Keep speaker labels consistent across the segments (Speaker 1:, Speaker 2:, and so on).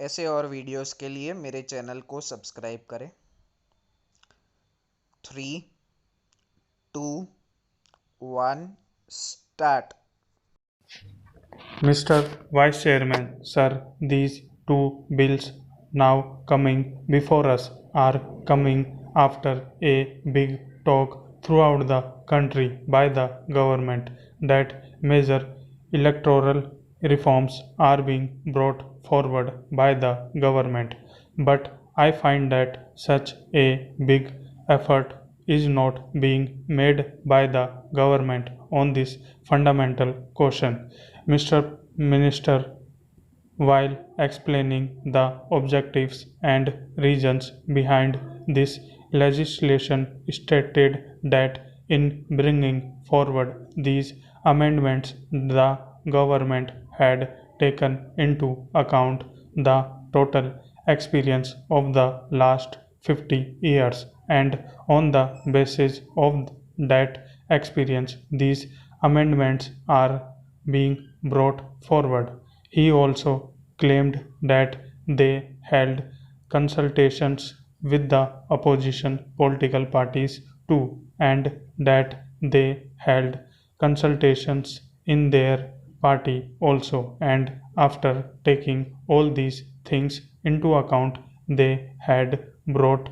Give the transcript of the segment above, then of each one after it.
Speaker 1: ऐसे और वीडियोस के लिए मेरे चैनल को सब्सक्राइब करें। 3, 2, 1 start.
Speaker 2: Mr. Vice Chairman, sir, these two bills now coming before us are coming after a big talk throughout the country by the government that major electoral reforms are being brought forward by the government. But I find that such a big effort is not being made by the government on this fundamental question. Mr. Minister, while explaining the objectives and reasons behind this legislation, stated that in bringing forward these amendments, the government had taken into account the total experience of the last 50 years, and on the basis of that experience, these amendments are being brought forward. He also claimed that they held consultations with the opposition political parties too, and that they held consultations in their party also, and after taking all these things into account, they had brought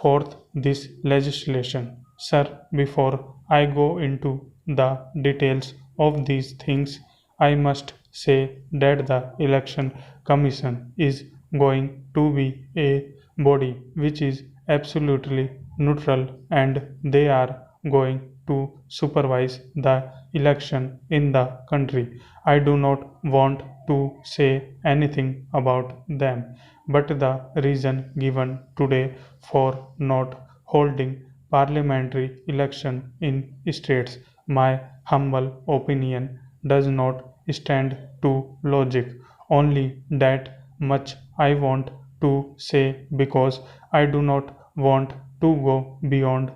Speaker 2: forth this legislation. Sir, before I go into the details of these things, I must say that the Election Commission is going to be a body which is absolutely neutral, and they are going to supervise the election in the country. I do not want to say anything about them, but the reason given today for not holding parliamentary election in states, my humble opinion, does not stand to logic. Only that much I want to say, because I do not want to go beyond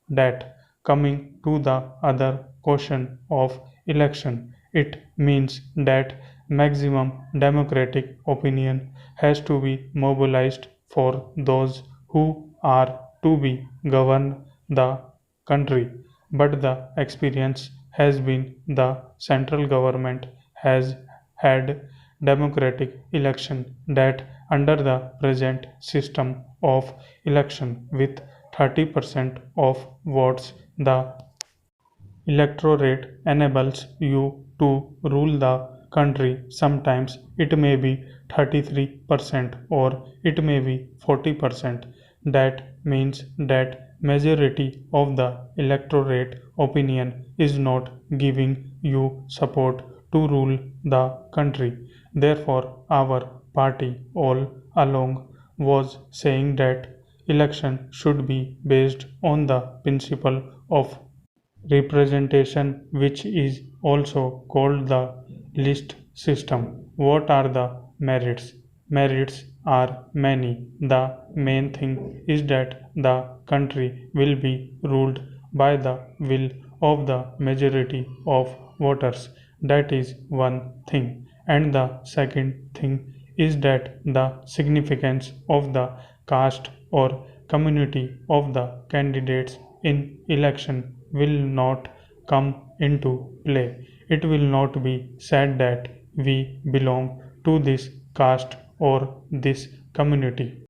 Speaker 2: that. Coming to the other question of election, it means that maximum democratic opinion has to be mobilized for those who are to be govern the country. But the experience has been the central government has had democratic election, that under the present system of election with 30% of votes, the electorate enables you to rule the country. Sometimes it may be 33% or it may be 40%. That means that majority of the electorate opinion is not giving you support to rule the country. Therefore, our party all along was saying that election should be based on the principle of representation, which is also called the list system. What are the merits? Merits are many. The main thing is that the country will be ruled by the will of the majority of voters. That is one thing. And the second thing is that the significance of the caste or community of the candidates in election will not come into play. It will not be said that we belong to this caste or this community.